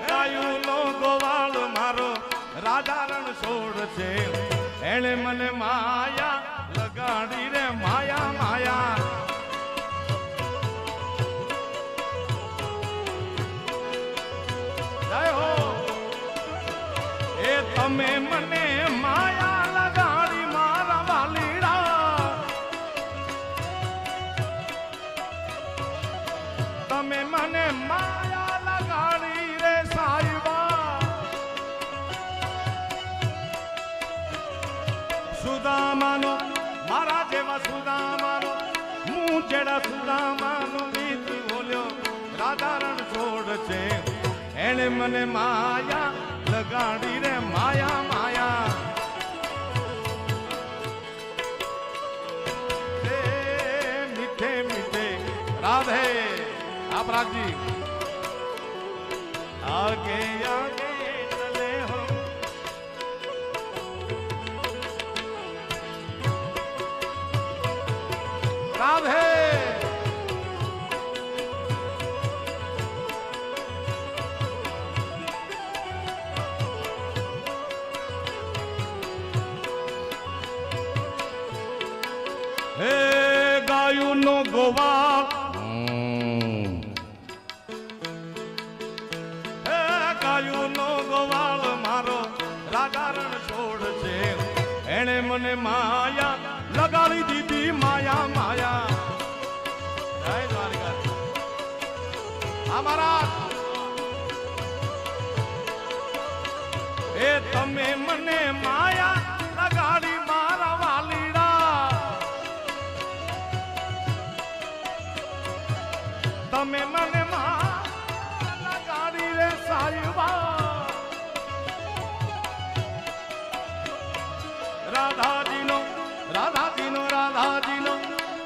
ગાયું નો ગોવાળ મારો રાજા રણ છોડ છે એણે મને માયા લગાડી રે માયા માયા જય હો એ તમે મને માયા લગાડી મારા વાલીડા તમે મને માયા લગાડી રે સાહેબા સુદામાનો મારા જેવા સુદામાનો હું જેડા સુદામાનો ગીત બોલ્યો રાધા રણ છોડ છે એણે મને માયા લગાડી રે માયા માયા મીઠે મીઠે રાધે આપરાજી आगे आगे चले हम राधे हे गायु नो गोवाल નો ગોવાળ મારો રાધા રણ છોડ છે એણે મને માયા લગાડી દીધી માયા માયા જય દ્વારિકા અમારા એ તમે મને માયા લગાડી મારા વાલીડા તમે મને લગાડી રે સાહેબા રાધાજીનો રાધાજીનો રાધાજીનો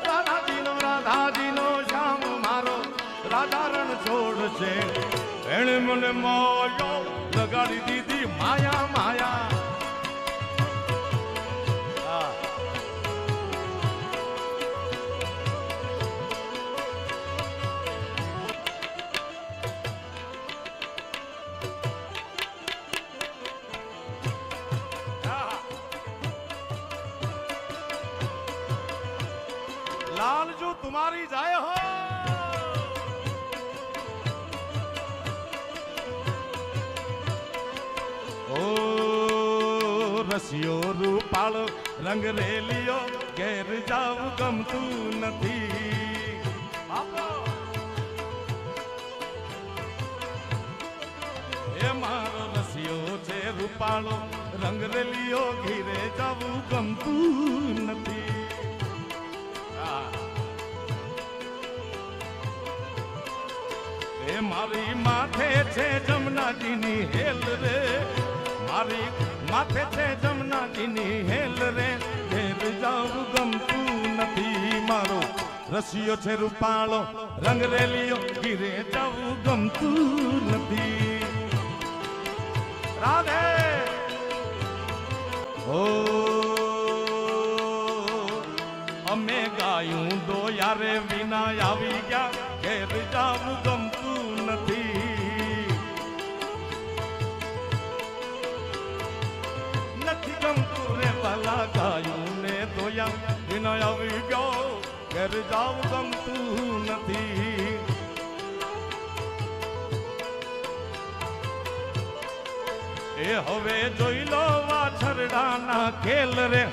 રાધાજીનો રાધાજીનો શ્યામ મારો રાધા રણ છોડ છે એણે મને માયા લગાડી દીધી માયા માયા लाल जो तुम्हारी जाए हो ओ रसियो रूपाल रंग रेलियो घेर जाऊ गमतू नहीं ए मारो रसियो छे रूपालो रंग रेलियो घीरे जाऊ गमतू नहीं मारी माथे छे जमुनाजीनी हेल रे मारी माथे छे जमुनाजीनी हेल रे घेर जाऊ गमतू नहीं मारो रसियो छे रूपालो रंग रेलियो घीरे जाऊ गमतू नहीं राधे ओ अमे गायूं दो यारे विना आवी गया घेर जाऊ गमतू નથી ગમતું રે ભલા ગાયું ને ધોયા વિના આવી ગયો ઘેર જાવ ગમતું નથી એ હવે જોઈ લો વાછરડાના ખેલ રે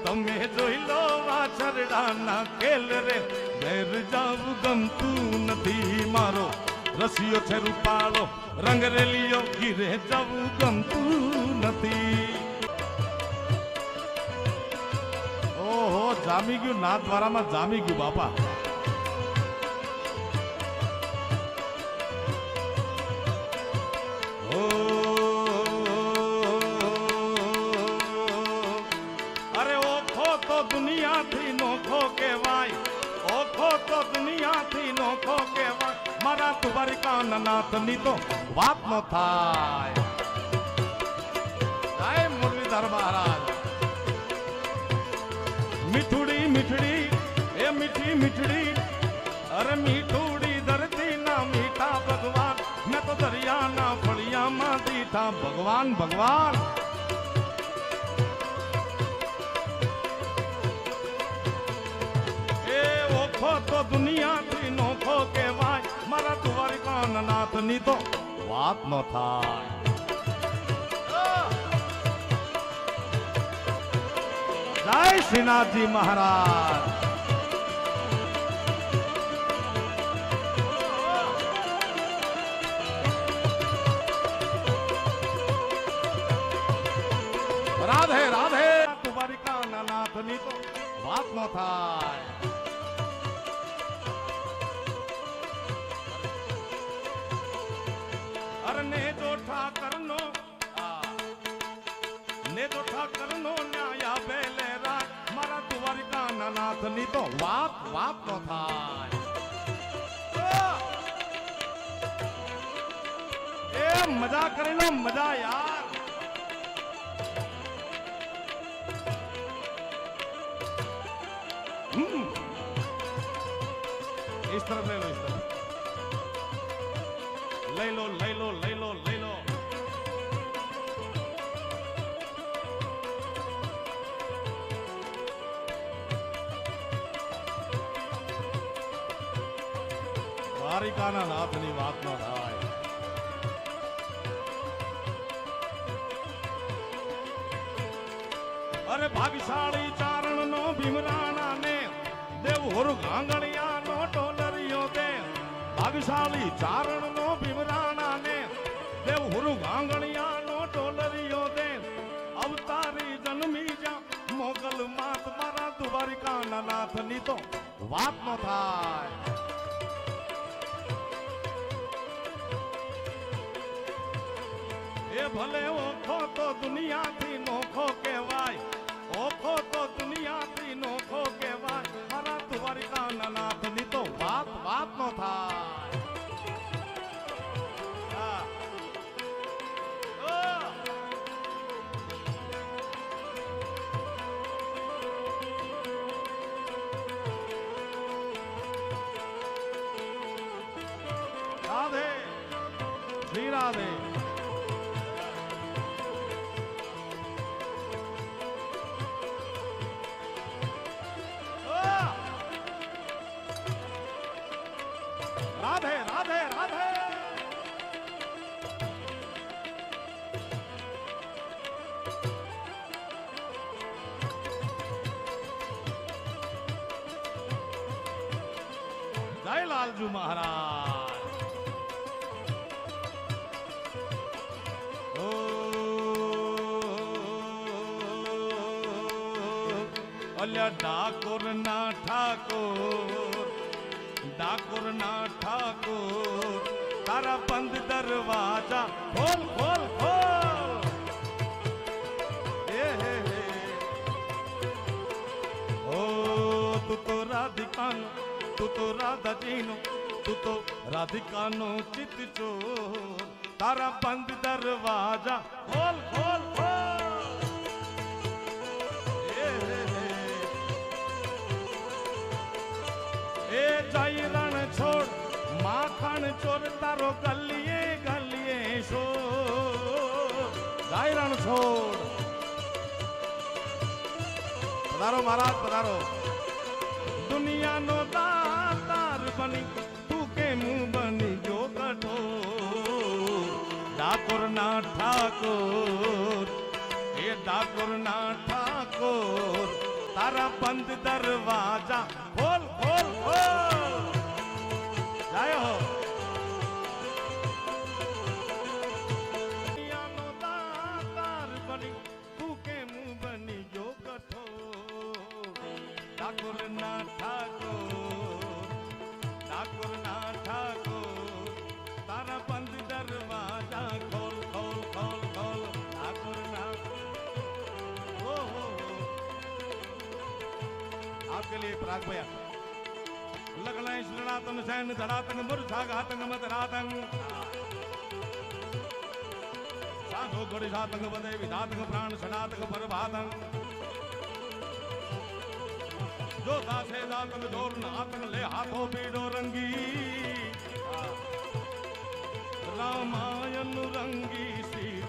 તમે જોઈ લો વાછરડાના ખેલ રે ઘેર જાવ ગમતું નથી મારો રસિયો છે રૂપાળો રંગ રેલિયો ઘીરે જવું ગમતું નથી ઓહો જામી ગયું નાથ દ્વારામાં જામી ગયું બાપા અરે ઓખો તો દુનિયાથી નોખો કહેવાય ઓખો તો દુનિયાથી નોખો કહેવાય મારા દ્વારિકાનાથ ની તો વાત ન થાય જય મુરલીધર મહારાજ મીઠડી મીઠડી એ મીઠી મીઠડી અરે મી बैठा भगवान भगवान। ए ओखो तो दुनिया थी नोखो के वाय मारा द्वारिका नाथ नी तो बात न थाय। जय श्रीनाथ जी महाराज। राधे राधे द्वारिका नाथ नी तो बात न थाय। अरे ने जो ठाकर नो न्याया बेले राज मारा द्वारिका नाथ नी तो बात न थाय। ए मजा करे लो मजा यार। इस तरफ ले लो, इस तरफ ले लो ले लो ले लो ले लो। द्वारिका नाथ ની વાત ન થાય। अरे भाग्यशाળી ચારણ નો ભીમરાણા ને देव होरु गांगणिया नो टोलरियो दे। भाग्यशाली चारण नो भीमराणा ने देव होरु गांगणिया नो टोलरियो दे। अवतारी जन्मी जा मोगल मात मारा द्वारिका नाथ नी तो बात न थाय। ए भले ओखो तो दुनिया थी नोखो केवाय। ओखो तो दुनिया थी नोखो केवाय मारा द्वारिका नाथ नी तो बात न थाय। राधे श्री राधे। राधे राधे राधे। जय लालजू महाराज। ओ अल्या डाकोर ना ठाकुर डाकुर ना ठाकुर तारा बंद दरवाजा खोल खोल खोल। हे ओ तू तो राधिकानो तू तो राधा जीनो तू तो राधिकानो चित चोर तारा बंद दरवाजा खोल खोल खोल। ए जाई रण छोड़ माखन चोर तारो गलिए गलिए शोर। जाई रण छोड़। पधारो महाराज पधारो। दुनिया नो दातार बनी तू के मुंह बनी जो कठोर। डाकुर ना ठाकुर ए डाकुर ना ठाकुर तारा बंद दरवाजा खोल खोल खोल। जय हो। दुनिया नो दातार बनी तू के मुंह बनी जो कठोर। डाकुर ना ठाकुर तारा बंद दरवाजा खोल खोल खोल खोल। डाकुर ना हो। आपके लिए प्राग भैया लगलाय श्रीनाथन सैन धरातंग मुरछा घातंग मत रातंग साधो घोड़ी सातंग बदे विधातंग प्राण सनातंग परभातंग जो दासे दातंग जोर नातंग ले हाथों पीड़ो रंगी रामायण रंगी सी